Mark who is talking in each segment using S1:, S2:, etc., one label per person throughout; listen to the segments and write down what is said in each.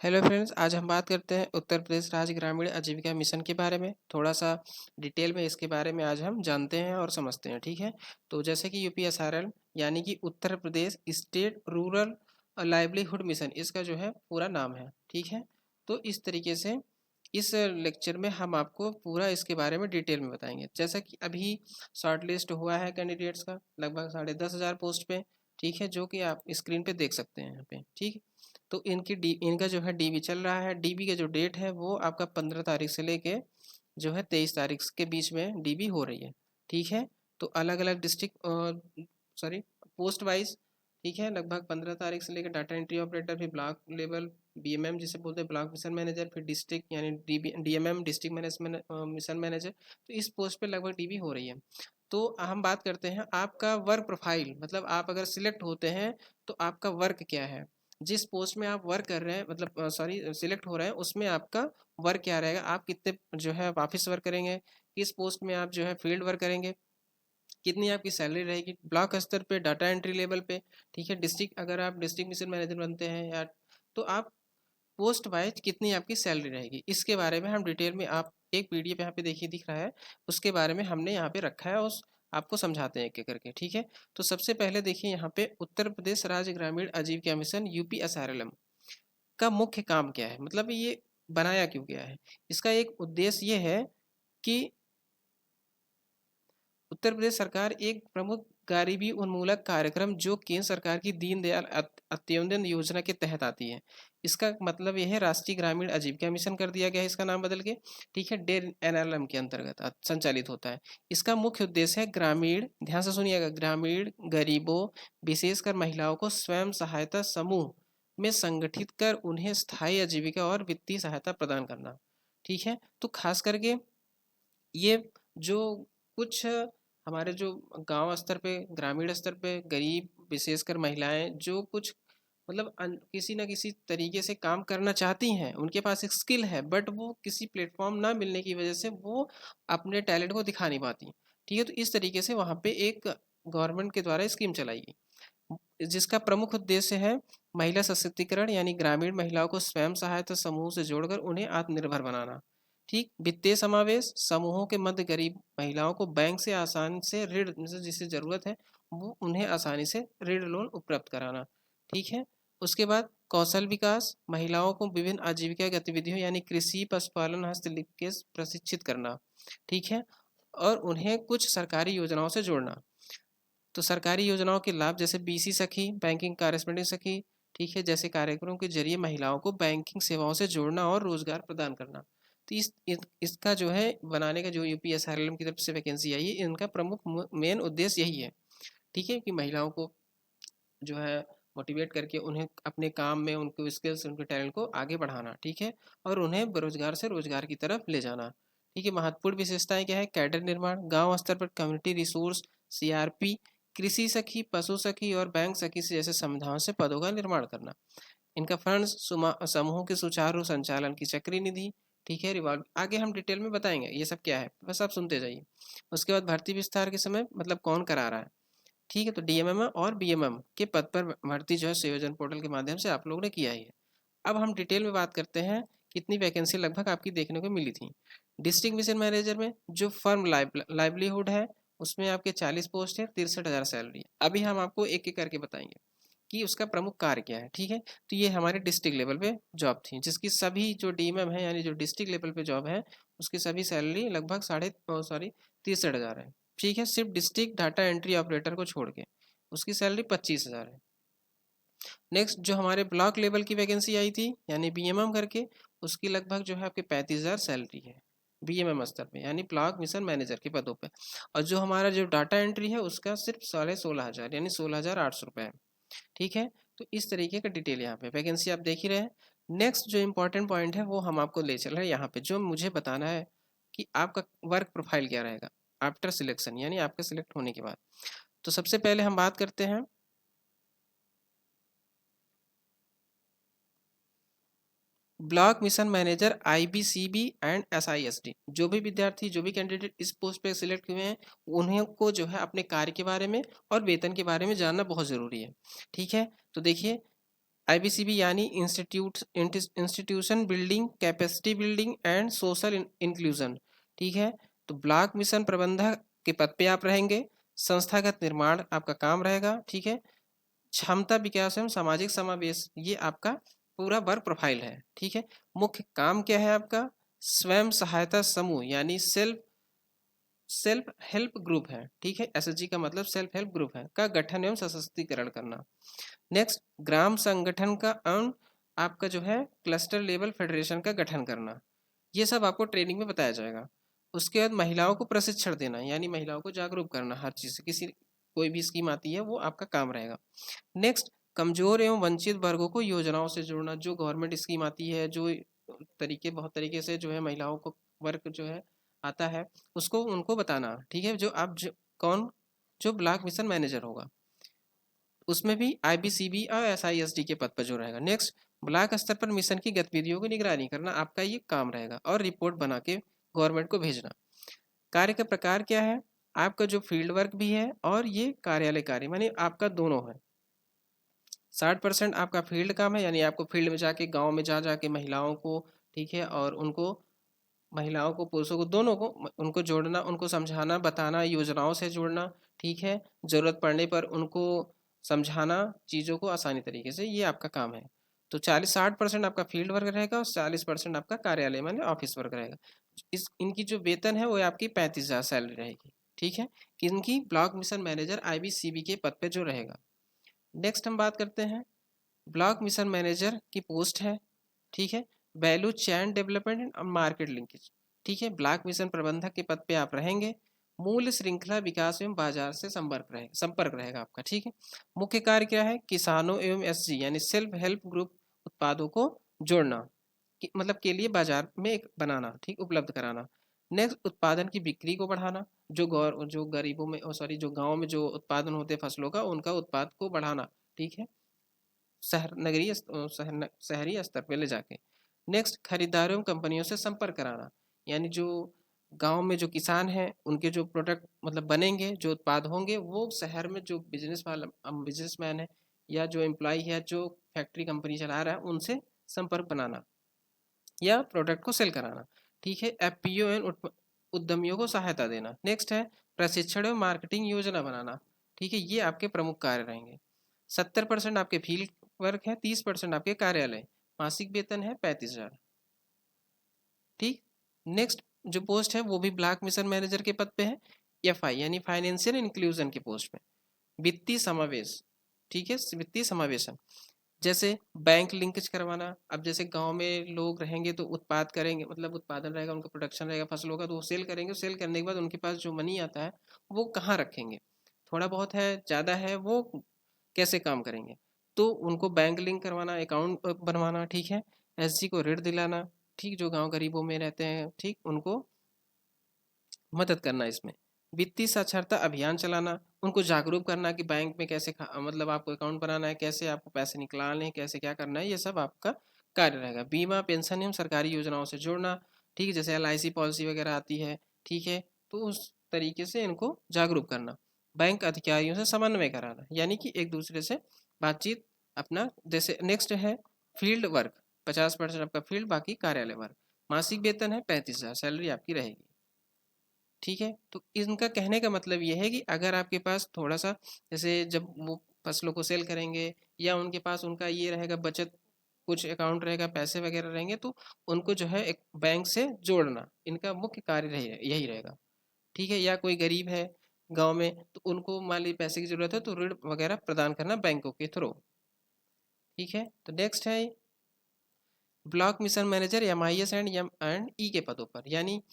S1: Hello friends, आज हम बात करते हैं उत्तर प्रदेश राज्य ग्रामीण आजीविका मिशन के बारे में। थोड़ा सा डिटेल में इसके बारे में आज हम जानते हैं और समझते हैं। ठीक है, तो जैसे कि यूपीएसआरएल यानी कि Uttar Pradesh state rural livelihood mission, इसका जो है पूरा नाम है। ठीक है, तो इस तरीके से इस लेक्चर में हम आपको पूरा इसके बारे में डिटेल में बताएंगे। जैसा कि अभी शॉर्ट लिस्ट हुआ है कैंडिडेट्स का लगभग 10,500 पोस्ट पे। ठीक है, जो कि आप स्क्रीन पे देख सकते हैं यहाँ पे। ठीक, तो इनका जो है डीबी चल रहा है। डीबी का जो डेट है वो आपका 15 तारीख से लेके जो है 23 तारीख के बीच में डीबी हो रही है। ठीक है, तो अलग अलग डिस्ट्रिक्ट सॉरी पोस्ट वाइज। ठीक है, लगभग 15 तारीख से लेकर डाटा एंट्री ऑपरेटर, फिर ब्लॉक लेवल बीएमएम जिसे बोलते हैं ब्लॉक मिशन मैनेजर, फिर डिस्ट्रिक्ट यानी DMM district management mission manager. तो इस पोस्ट पे लगभग डीबी हो रही है। तो हम बात करते हैं आपका वर्क प्रोफाइल, मतलब आप अगर सिलेक्ट होते हैं तो आपका वर्क क्या है। जिस पोस्ट में आप वर्क कर रहे हैं, मतलब सॉरी सिलेक्ट हो रहे हैं, उसमें आपका वर्क क्या रहेगा। आप कितने जो है ऑफिस वर्क करेंगे, किस पोस्ट में आप जो है फील्ड वर्क करेंगे, कितनी आपकी सैलरी रहेगी ब्लॉक स्तर पे, डाटा एंट्री लेवल पे। ठीक है, डिस्ट्रिक्ट अगर आप डिस्ट्रिक्ट मिशन मैनेजर बनते हैं या तो आप पोस्ट वाइज कितनी आपकी सैलरी रहेगी, इसके बारे में हम डिटेल में आप एक पीडीएफ यहाँ पे देखिए दिख रहा है, उसके बारे में हमने यहाँ पे रखा है। उस आपको समझाते हैं एक एक करके। ठीक है, तो सबसे पहले देखिए यहाँ पे उत्तर प्रदेश राज्य ग्रामीण आजीविका मिशन यूपीएसआरएलएम का मुख्य काम क्या है, मतलब ये बनाया क्यों गया है। इसका एक उद्देश्य ये है कि उत्तर प्रदेश सरकार एक प्रमुख गरीबी उन्मूलक कार्यक्रम जो केंद्र सरकार की दीनदयाल अंत्योदय योजना के तहत आती है। इसका मतलब यह है राष्ट्रीय ग्रामीण आजीविका मिशन कर दिया गया है इसका नाम बदल के। ठीक है, डे एनएलएम के अंतर्गत संचालित होता है। इसका मुख्य उद्देश्य है ग्रामीण, ध्यान से सुनिएगा, ग्रामीण गरीबों विशेषकर महिलाओं को स्वयं सहायता समूह में संगठित कर उन्हें स्थायी आजीविका और वित्तीय सहायता प्रदान करना। ठीक है, तो खास करके ये जो कुछ हमारे जो गांव स्तर पे, ग्रामीण स्तर पे गरीब विशेषकर महिलाएं जो कुछ मतलब किसी ना किसी तरीके से काम करना चाहती हैं, उनके पास एक स्किल है बट वो किसी प्लेटफॉर्म ना मिलने की वजह से वो अपने टैलेंट को दिखा नहीं पाती। ठीक है, तो इस तरीके से वहाँ पे एक गवर्नमेंट के द्वारा स्कीम चलाई गई जिसका प्रमुख उद्देश्य है महिला सशक्तिकरण, यानी ग्रामीण महिलाओं को स्वयं सहायता समूह से जोड़कर उन्हें आत्मनिर्भर बनाना। ठीक, वित्तीय समावेश, समूहों के मध्य गरीब महिलाओं को बैंक से आसानी से ऋण, जिसे जरूरत है वो उन्हें आसानी से ऋण लोन उपलब्ध कराना। ठीक है, उसके बाद कौशल विकास, महिलाओं को विभिन्न आजीविका गतिविधियों यानी कृषि, पशुपालन, हस्तशिल्प के प्रशिक्षित करना। ठीक है, और उन्हें कुछ सरकारी योजनाओं से जोड़ना। तो सरकारी योजनाओं के लाभ जैसे बीसी सखी, बैंकिंग कॉरेस्पॉन्डेंट सखी, ठीक है, जैसे कार्यक्रमों के जरिए महिलाओं को बैंकिंग सेवाओं से जोड़ना और रोजगार प्रदान करना। तो इसका जो है बनाने का जो यूपीएसआरएलएम की तरफ से वैकेंसी आई है, इनका प्रमुख मेन उद्देश्य यही है। ठीक है, कि महिलाओं को जो है मोटिवेट करके उन्हें अपने काम में उनके स्किल्स, उनके टैलेंट को आगे बढ़ाना। ठीक है, और उन्हें बेरोजगार से रोजगार की तरफ ले जाना। ठीक है, महत्वपूर्ण विशेषताएं क्या है, कैडर निर्माण, गांव स्तर पर कम्युनिटी रिसोर्स, सीआरपी, कृषि सखी, पशु सखी और बैंक सखी से जैसे संविधाओं से पदों का निर्माण करना। इनका फंड्स समूहों के सुचारू संचालन की चक्री निधि। ठीक है, रिवॉल्व, आगे हम डिटेल में बताएंगे ये सब क्या है, बस आप सुनते जाइए। उसके बाद भर्ती विस्तार के समय मतलब कौन करा रहा है। ठीक है, तो डीएमएम और बीएमएम के पद पर भर्ती जो है संयोजन पोर्टल के माध्यम से आप लोगों ने किया ही है। अब हम डिटेल में बात करते हैं कितनी वैकेंसी लगभग आपकी देखने को मिली थी। डिस्ट्रिक्ट मिशन मैनेजर में जो फर्म लाइवलीहुड है उसमें आपके 40 पोस्ट है, 63,000 सैलरी है। अभी हम आपको एक एक करके बताएंगे कि उसका प्रमुख कार्य क्या है। ठीक है, तो ये हमारे डिस्ट्रिक्ट लेवल पे जॉब थी जिसकी सभी जो डीएमएम है यानी जो डिस्ट्रिक्ट लेवल पे जॉब है उसकी सभी सैलरी लगभग 63,000 है। ठीक है, सिर्फ डिस्ट्रिक्ट डाटा एंट्री ऑपरेटर को छोड़ के उसकी सैलरी 25,000 है। नेक्स्ट जो हमारे ब्लॉक लेवल की वैकेंसी आई थी यानी बीएमएम करके, उसकी लगभग जो है आपके 35,000 सैलरी है बीएमएम स्तर पे यानी ब्लॉक मिशन मैनेजर के पदों पे। और जो हमारा जो डाटा एंट्री है उसका सिर्फ 16,500 यानी 16,800 रुपये है। ठीक है, तो इस तरीके का डिटेल यहाँ पे वैकेंसी आप देख ही रहे हैं। नेक्स्ट जो इंपॉर्टेंट पॉइंट है वो हम आपको ले चल रहे हैं यहाँ पे, जो मुझे बताना है कि आपका वर्क प्रोफाइल क्या रहेगा आफ्टर सिलेक्शन, यानी आपके सिलेक्ट होने के बाद। तो सबसे पहले हम बात करते हैं ब्लॉक मिशन मैनेजर आईबीसीबी एंड एसआईएसडी। जो भी विद्यार्थी, जो भी कैंडिडेट इस पोस्ट पे सिलेक्ट हुए हैं उन्हें को जो है अपने कार्य के बारे में और वेतन के बारे में जानना बहुत ज़रूरी है। ठीक है, तो देखिए आईबीसीबी यानी institution building, capacity building and social inclusion. ठीक है, तो ब्लॉक मिशन प्रबंधक के पद पे आप रहेंगे। संस्थागत निर्माण आपका काम रहेगा। ठीक है, क्षमता विकास एवं सामाजिक समावेश, ये आपका पूरा वर्क प्रोफाइल है। ठीक है, मुख्य काम क्या है आपका? स्वयं सहायता समूह यानी सेल्फ हेल्प ग्रुप है। ठीक है, एसएचजी का मतलब सेल्फ हेल्प ग्रुप है, का गठन एवं सशक्तिकरण करना। नेक्स्ट, ग्राम संगठन का एवं आपका जो है क्लस्टर लेवल फेडरेशन का गठन करना। ये सब आपको ट्रेनिंग में बताया जाएगा। उसके बाद महिलाओं को प्रशिक्षण देना, यानी महिलाओं को जागरूक करना हर चीज़ से, किसी कोई भी स्कीम आती है वो आपका काम रहेगा। नेक्स्ट, कमजोर एवं वंचित वर्गों को योजनाओं से जोड़ना। जो गवर्नमेंट स्कीम आती है, जो बहुत तरीके से जो है महिलाओं को वर्क जो है आता है, उसको उनको बताना। ठीक है, कौन, जो ब्लॉक मिशन मैनेजर होगा, उसमें भी आईबीसीबी और एसआईएसडी के पद पर जो रहेगा। नेक्स्ट, ब्लॉक स्तर पर मिशन की गतिविधियों की निगरानी करना आपका ये काम रहेगा, और रिपोर्ट बना के गवर्नमेंट को भेजना। कार्य का प्रकार क्या है? आपका जो फील्ड वर्क भी है और ये कार्यालय कार्य, मानी आपका दोनों है। 60% आपका फील्ड काम है, यानी आपको फील्ड में जाके, गांव में जा जाके महिलाओं को, ठीक है, और उनको, महिलाओं को पुरुषों को दोनों को उनको जोड़ना, उनको समझाना, बताना, योजनाओं से जोड़ना। ठीक है, ज़रूरत पड़ने पर उनको समझाना चीज़ों को आसानी तरीके से, ये आपका काम है। तो 40-60% आपका फील्ड वर्क रहेगा और 40% आपका कार्यालय माने ऑफिस वर्क रहेगा। इनकी जो वेतन है वो आपकी 35,000 सैलरी रहेगी। ठीक है, कि इनकी ब्लॉक मिशन मैनेजर आईबीसीबी के पद पे जो रहेगा। नेक्स्ट हम बात करते हैं, ब्लॉक मिशन मैनेजर की पोस्ट है। ठीक है, वैल्यू चैन डेवलपमेंट और मार्केट लिंकेज। ठीक है, ब्लॉक मिशन प्रबंधक के पद पे आप रहेंगे। मूल्य श्रृंखला विकास एवं बाजार से संपर्क रहेगा आपका। ठीक है, मुख्य कार्य क्या है? किसानों एवं एसजी यानी सेल्फ हेल्प ग्रुप उत्पादों को जोड़ना, मतलब के लिए बाजार में एक बनाना, ठीक, उपलब्ध कराना। नेक्स्ट, उत्पादन की बिक्री को बढ़ाना, जो गरीबों में, सॉरी, जो गाँव में जो उत्पादन होते फसलों का, उनका उत्पाद को बढ़ाना। ठीक है, शहरी स्तर पे ले जाके। नेक्स्ट, खरीदारों कंपनियों से संपर्क कराना, यानी जो गांव में जो किसान हैं उनके जो प्रोडक्ट मतलब बनेंगे, जो उत्पाद होंगे, वो शहर में जो बिजनेसमैन है या जो एम्प्लॉय है, जो फैक्ट्री कंपनी चला रहा है, उनसे संपर्क बनाना या प्रोडक्ट को सेल कराना। ठीक है, एफपीओ एंड उद्यमियों को सहायता देना। नेक्स्ट है प्रशिक्षण और मार्केटिंग योजना बनाना। ठीक है, ये आपके प्रमुख कार्य रहेंगे। 70% आपके फील्ड वर्क है, 30% आपके कार्यालय। मासिक वेतन है 35,000। ठीक, नेक्स्ट जो पोस्ट है वो भी ब्लॉक मिशन मैनेजर के पद पे है, एफआई यानी फाइनेंशियल इंक्लूजन के पोस्ट में। वित्तीय समावेश, ठीक है, वित्तीय समावेशन, जैसे बैंक लिंकेज करवाना। अब जैसे गांव में लोग रहेंगे तो उत्पाद करेंगे, मतलब उत्पादन रहेगा, उनका प्रोडक्शन रहेगा फसलों का, तो वो सेल करेंगे। सेल करने के बाद उनके पास जो मनी आता है वो कहाँ रखेंगे? थोड़ा बहुत है, ज़्यादा है, वो कैसे काम करेंगे? तो उनको बैंक लिंक करवाना, अकाउंट बनवाना। ठीक है, एसजी को ऋण दिलाना। ठीक, जो गांव गरीबों में रहते हैं, ठीक, उनको मदद करना इसमें। वित्तीय साक्षरता अभियान चलाना, उनको जागरूक करना कि बैंक में कैसे मतलब आपको अकाउंट बनाना है, कैसे आपको पैसे निकालने हैं, कैसे क्या करना है, ये सब आपका कार्य रहेगा। बीमा, पेंशन एवं सरकारी योजनाओं से जोड़ना। ठीक है, जैसे एलआईसी पॉलिसी वगैरह आती है। ठीक है, तो उस तरीके से इनको जागरूक करना। बैंक अधिकारियों से समन्वय कराना, यानी कि एक दूसरे से बातचीत अपना। जैसे नेक्स्ट है फील्ड वर्क, 50% आपका फील्ड, बाकी कार्यालय वर्क। मासिक वेतन है 35,000, सैलरी आपकी रहेगी। ठीक है, तो इनका कहने का मतलब ये है कि अगर आपके पास थोड़ा सा, जैसे जब वो फसलों को सेल करेंगे या उनके पास उनका ये रहेगा बचत, कुछ अकाउंट रहेगा, पैसे वगैरह रहेंगे, तो उनको जो है एक बैंक से जोड़ना, इनका मुख्य कार्य यही रहेगा। ठीक है, या कोई गरीब है गांव में, तो उनको मान लीजिए पैसे की जरूरत है, तो ऋण वगैरह प्रदान करना बैंकों के थ्रू। ठीक है, तो नेक्स्ट है block mission manager MIS and E के पदों पर, यानी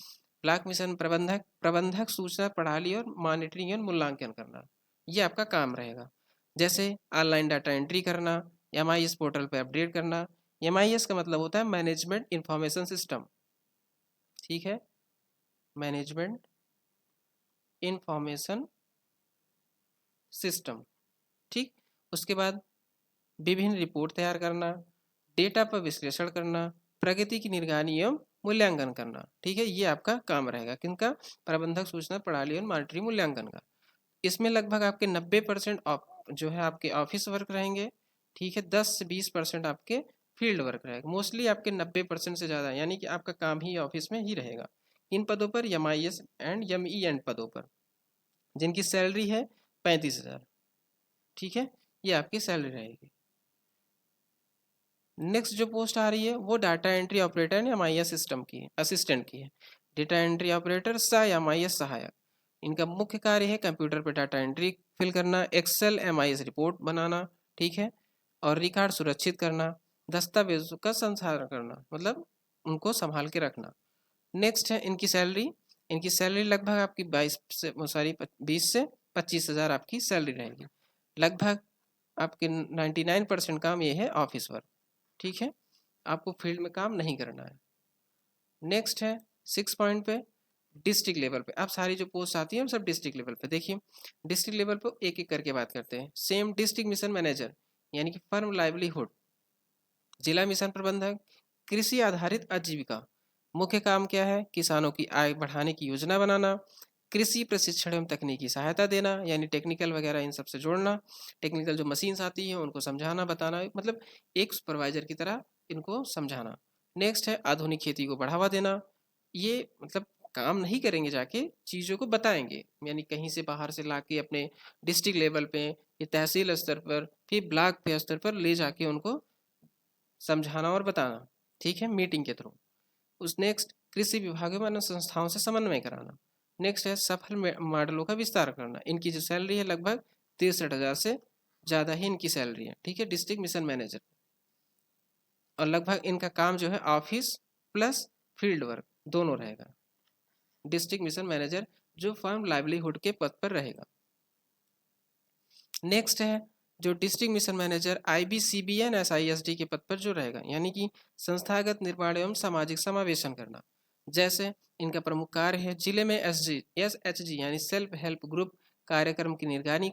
S1: ब्लॉक मिशन प्रबंधक सूचना प्रणाली और मॉनिटरिंग और मूल्यांकन करना, ये आपका काम रहेगा। जैसे ऑनलाइन डाटा एंट्री करना, एमआईएस पोर्टल पर अपडेट करना। एमआईएस का मतलब होता है मैनेजमेंट इंफॉर्मेशन सिस्टम। ठीक है, मैनेजमेंट इंफॉर्मेशन सिस्टम। ठीक, उसके बाद विभिन्न रिपोर्ट तैयार करना, डेटा पर विश्लेषण करना, प्रगति की निगरानी एवं मूल्यांकन करना। ठीक है, ये आपका काम रहेगा किनका? प्रबंधक सूचना प्रणाली और मॉनिटरिंग मूल्यांकन का। इसमें लगभग आपके 90% जो है आपके ऑफिस वर्क रहेंगे। ठीक है। 10 से 20% आपके फील्ड वर्क रहेगा, मोस्टली आपके 90% से ज़्यादा, यानी कि आपका काम ही ऑफिस में ही रहेगा। इन पदों पर MIS एंड ME एंड पदों पर जिनकी सैलरी है 35,000, ठीक है, ये आपकी सैलरी रहेगी। नेक्स्ट जो पोस्ट आ रही है वो डाटा एंट्री ऑपरेटर या MIS सिस्टम की है, असिस्टेंट की है। डेटा एंट्री ऑपरेटर सा या MIS सहायक, इनका मुख्य कार्य है कंप्यूटर पर डाटा एंट्री फिल करना, एक्सेल MIS रिपोर्ट बनाना, ठीक है, और रिकॉर्ड सुरक्षित करना, दस्तावेजों का संसाधन करना, मतलब उनको संभाल के रखना। नेक्स्ट है इनकी सैलरी लगभग आपकी 20 से 25,000 आपकी सैलरी रहेगी। लगभग आपके 99% काम ये है ऑफिस वर्क, ठीक है, आपको फील्ड में काम नहीं करना है। नेक्स्ट है 6 पॉइंट पे डिस्ट्रिक्ट लेवल पे, अब सारी जो पोस्ट आती है हम सब डिस्ट्रिक्ट लेवल पे। देखिए डिस्ट्रिक्ट लेवल पे एक एक करके बात करते हैं। सेम डिस्ट्रिक्ट मिशन मैनेजर यानी कि फर्म लाइवलीहुड, जिला मिशन प्रबंधक, कृषि आधारित आजीविका, मुख्य काम क्या है, किसानों की आय बढ़ाने की योजना बनाना, कृषि प्रशिक्षण एवं तकनीकी सहायता देना, यानी टेक्निकल वगैरह इन सबसे जोड़ना, टेक्निकल जो मशीन्स आती हैं उनको समझाना बताना, मतलब एक सुपरवाइजर की तरह इनको समझाना। नेक्स्ट है आधुनिक खेती को बढ़ावा देना, ये मतलब काम नहीं करेंगे, जाके चीज़ों को बताएंगे, यानी कहीं से बाहर से लाके अपने डिस्ट्रिक्ट लेवल पे या तहसील स्तर पर फिर ब्लॉक पे स्तर पर ले जाके उनको समझाना और बताना, ठीक है, मीटिंग के थ्रू। उस नेक्स्ट कृषि विभाग में अन्य संस्थाओं से समन्वय कराना। नेक्स्ट है सफल मॉडलों का विस्तार करना। इनकी जो सैलरी है लगभग 63,000 से ज़्यादा ही इनकी सैलरी है, ठीक है, डिस्ट्रिक्ट मिशन मैनेजर। और लगभग इनका काम जो है ऑफिस प्लस फील्ड वर्क दोनों रहेगा। डिस्ट्रिक्ट मिशन मैनेजर जो फर्म लाइवलीहुड के पद पर रहेगा। नेक्स्ट है जो district mission manager IBCBN SISD के पद पर जो रहेगा, यानी कि संस्थागत निर्माण एवं सामाजिक समावेशन करना। जैसे इनका प्रमुख कार्य है जिले में SHG यानी सेल्फ हेल्प ग्रुप कार्यक्रम की निगरानी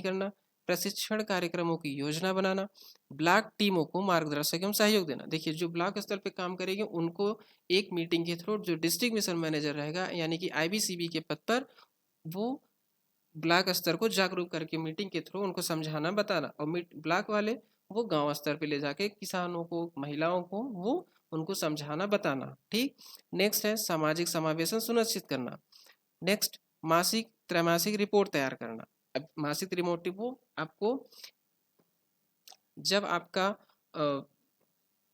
S1: करना, प्रशिक्षण कार्यक्रमों की योजना बनाना, ब्लॉक टीमों को मार्गदर्शक एवं सहयोग देना। देखिए जो ब्लॉक स्तर पर काम करेंगे उनको एक मीटिंग के थ्रू जो डिस्ट्रिक्ट मिशन मैनेजर रहेगा यानी कि IBCB के पद पर, वो ब्लॉक स्तर को जागरूक करके मीटिंग के थ्रू उनको समझाना बताना, और ब्लॉक वाले वो गांव स्तर पे ले जाके किसानों को महिलाओं को वो उनको समझाना बताना, ठीक। नेक्स्ट है सामाजिक समावेशन सुनिश्चित करना। नेक्स्ट मासिक त्रैमासिक रिपोर्ट तैयार करना। अब मासिक रिपोर्ट वो आपको जब आपका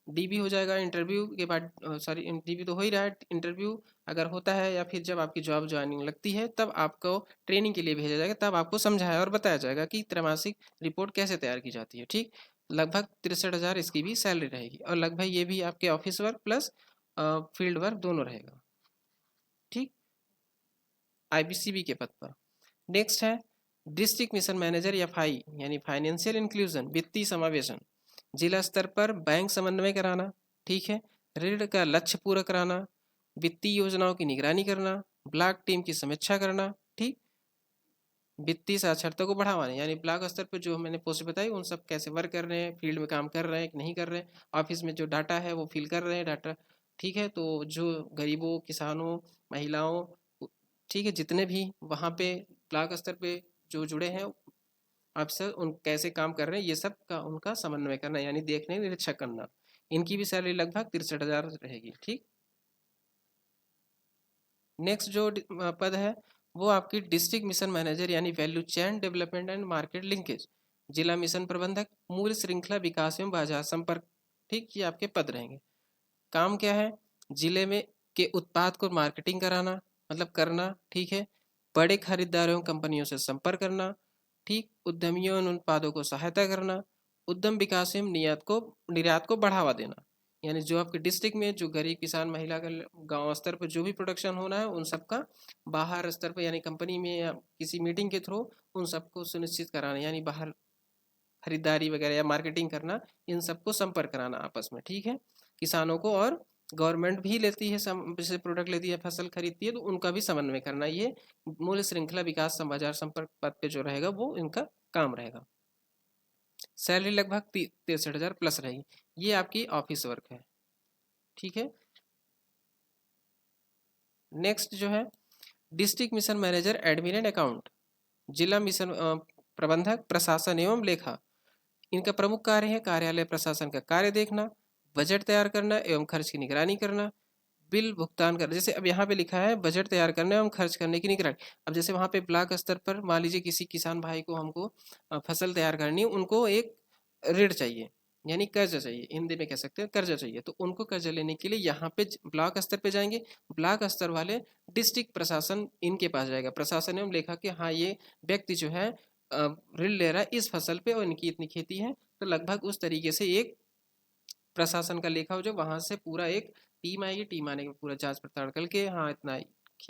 S1: DB हो जाएगा इंटरव्यू के बाद, सॉरी DB तो हो ही रहा है, इंटरव्यू अगर होता है या फिर जब आपकी जॉब ज्वाइनिंग लगती है तब आपको ट्रेनिंग के लिए भेजा जाएगा, तब आपको समझाया और बताया जाएगा कि त्रैमासिक रिपोर्ट कैसे तैयार की जाती है, ठीक। लगभग 63,000 इसकी भी सैलरी रहेगी, और लगभग ये भी आपके office work plus field work दोनों रहेगा, ठीक, IBCB के पद पर। नेक्स्ट है डिस्ट्रिक्ट मिशन मैनेजर या FI यानी फाइनेंशियल इंक्लूजन, वित्तीय समावेशन, जिला स्तर पर बैंक समन्वय कराना, ठीक है, ऋण का लक्ष्य पूरा कराना, वित्तीय योजनाओं की निगरानी करना, ब्लॉक टीम की समीक्षा करना, ठीक, वित्तीय साक्षरता को बढ़ावा, यानी ब्लॉक स्तर पर जो मैंने पोस्ट बताई उन सब कैसे वर्क कर रहे हैं, फील्ड में काम कर रहे हैं कि नहीं कर रहे हैं, ऑफिस में जो डाटा है वो फिल कर रहे हैं डाटा, ठीक है, तो जो गरीबों किसानों महिलाओं, ठीक है, जितने भी वहाँ पे ब्लॉक स्तर पे जो जुड़े हैं अफसर उन कैसे काम कर रहे हैं ये सब का उनका समन्वय करना, यानी देखने निरीक्षक करना। इनकी भी सैलरी लगभग 63,000 रहेगी, ठीक। नेक्स्ट जो पद है वो आपकी डिस्ट्रिक्ट मिशन मैनेजर यानी value chain development and market linkage, जिला मिशन प्रबंधक, मूल्य श्रृंखला विकास एवं बाजार संपर्क, ठीक, ये आपके पद रहेंगे। काम क्या है, जिले में के उत्पाद को मार्केटिंग कराना, मतलब करना, ठीक है, बड़े खरीदारों कंपनियों से संपर्क करना, ठीक, उद्यमियों उन उत्पादों को सहायता करना, उद्यम विकास एवं निर्यात को बढ़ावा देना, यानी जो आपके डिस्ट्रिक्ट में जो गरीब किसान महिला का गांव स्तर पर जो भी प्रोडक्शन होना है उन सबका बाहर स्तर पर यानी कंपनी में या किसी मीटिंग के थ्रू उन सबको सुनिश्चित कराना, यानी बाहर खरीदारी वगैरह या मार्केटिंग करना, इन सबको संपर्क कराना आपस में, ठीक है, किसानों को, और गवर्नमेंट भी लेती है जैसे प्रोडक्ट लेती है फसल खरीदती है तो उनका भी समन्वय करना, ये मूल्य श्रृंखला विकास बाजार संपर्क पद पे जो रहेगा वो इनका काम रहेगा। सैलरी लगभग 63,000 प्लस रहेगी, ये आपकी ऑफिस वर्क है, ठीक है। नेक्स्ट जो है district mission manager admin and account, जिला मिशन प्रबंधक प्रशासन एवं लेखा, इनका प्रमुख कार्य है कार्यालय प्रशासन का कार्य देखना, बजट तैयार करना एवं खर्च की निगरानी करना, बिल भुगतान कर, जैसे अब यहाँ पे लिखा है बजट तैयार करने एवं खर्च करने की निगरानी। अब जैसे वहाँ पे ब्लॉक स्तर पर मान लीजिए किसी किसान भाई को हमको फसल तैयार करनी है, उनको एक ऋण चाहिए यानी कर्जा चाहिए, हिंदी में कह सकते हैं कर्जा चाहिए, तो उनको कर्जा लेने के लिए यहाँ पे ब्लॉक स्तर पे जाएंगे। ब्लॉक स्तर वाले डिस्ट्रिक्ट प्रशासन इनके पास जाएगा, प्रशासन एवं लेखा कि हाँ ये व्यक्ति जो है ऋण ले रहा है इस फसल पे और इनकी इतनी खेती है, तो लगभग उस तरीके से एक प्रशासन का लेखा हो जो वहां से पूरा एक टीम आएगी, टीम आने के पूरा जांच पड़ताल करके हाँ इतना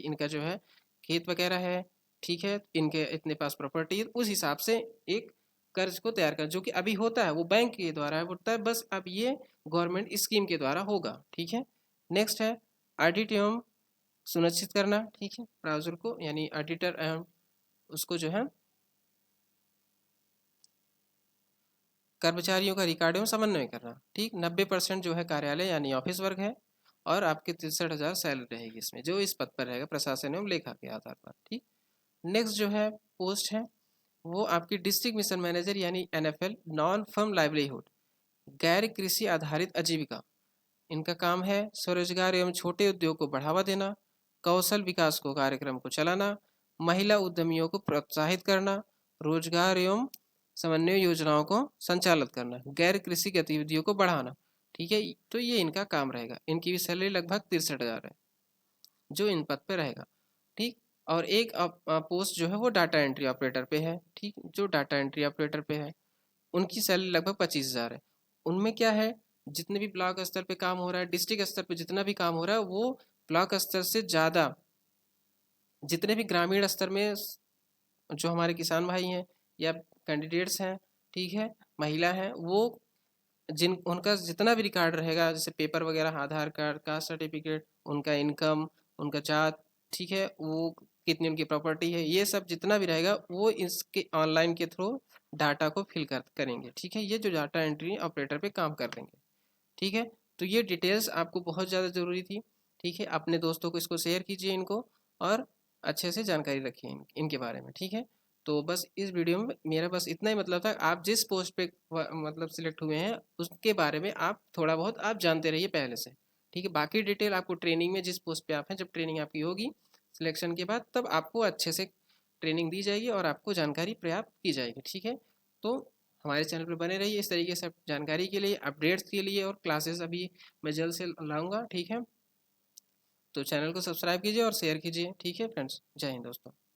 S1: इनका जो है खेत वगैरह है, ठीक है, इनके इतने पास प्रॉपर्टी है, उस हिसाब से एक कर्ज को तैयार कर, जो कि अभी होता है वो बैंक के द्वारा होता है, बस अब ये गवर्नमेंट स्कीम के द्वारा होगा, ठीक है। नेक्स्ट है ऑडिट एवं सुनिश्चित करना, ठीक है, ब्राउजर को यानी ऑडिटर एवं उसको जो है कर्मचारियों का रिकॉर्ड एवं समन्वय करना, ठीक। 90% जो है कार्यालय यानी ऑफिस वर्क है और आपके 63,000 सैलरी रहेगी इसमें, जो इस पद पर रहेगा प्रशासन एवं लेखा के आधार पर, ठीक। नेक्स्ट जो है पोस्ट है वो आपकी डिस्ट्रिक्ट मिशन मैनेजर यानी NFL, नॉन फर्म लाइवलीहुड, गैर कृषि आधारित आजीविका। इनका काम है स्वरोजगार एवं छोटे उद्योग को बढ़ावा देना, कौशल विकास को कार्यक्रम को चलाना, महिला उद्यमियों को प्रोत्साहित करना, रोजगार एवं समन्वय योजनाओं को संचालित करना, गैर कृषि गतिविधियों को बढ़ाना, ठीक है। तो ये इनका काम रहेगा। इनकी भी सैलरी लगभग 63,000 है जो इन पद पे रहेगा, ठीक। और एक पोस्ट जो है वो डाटा एंट्री ऑपरेटर पे है, ठीक, जो डाटा एंट्री ऑपरेटर पे है उनकी सैलरी लगभग 25,000 है। उनमें क्या है, जितने भी ब्लॉक स्तर पे काम हो रहा है, डिस्ट्रिक्ट स्तर पे जितना भी काम हो रहा है वो ब्लॉक स्तर से ज़्यादा जितने भी ग्रामीण स्तर में जो हमारे किसान भाई हैं या कैंडिडेट्स हैं, ठीक है, महिला हैं, वो जिन उनका जितना भी रिकॉर्ड रहेगा जैसे पेपर वगैरह, आधार कार्ड, कास्ट सर्टिफिकेट, उनका इनकम, उनका जात, ठीक है, वो कितनी उनकी प्रॉपर्टी है, ये सब जितना भी रहेगा वो इसके ऑनलाइन के थ्रू डाटा को फिल करेंगे, ठीक है। ये जो डाटा एंट्री ऑपरेटर पे काम कर देंगे, ठीक है। तो ये डिटेल्स आपको बहुत ज़्यादा ज़रूरी थी, ठीक है। अपने दोस्तों को इसको शेयर कीजिए इनको, और अच्छे से जानकारी रखिए इनके बारे में, ठीक है। तो बस इस वीडियो में मेरा बस इतना ही मतलब था, आप जिस पोस्ट पे मतलब सिलेक्ट हुए हैं उसके बारे में आप थोड़ा बहुत आप जानते रहिए पहले से, ठीक है। बाकी डिटेल आपको ट्रेनिंग में, जिस पोस्ट पे आप हैं, जब ट्रेनिंग आपकी होगी सिलेक्शन के बाद, तब आपको अच्छे से ट्रेनिंग दी जाएगी और आपको जानकारी प्राप्त की जाएगी, ठीक है। तो हमारे चैनल पर बने रहिए इस तरीके से जानकारी के लिए, अपडेट्स के लिए, और क्लासेस अभी मैं जल्द से लाऊंगा, ठीक है। तो चैनल को सब्सक्राइब कीजिए और शेयर कीजिए, ठीक है फ्रेंड्स। जय हिंद दोस्तों।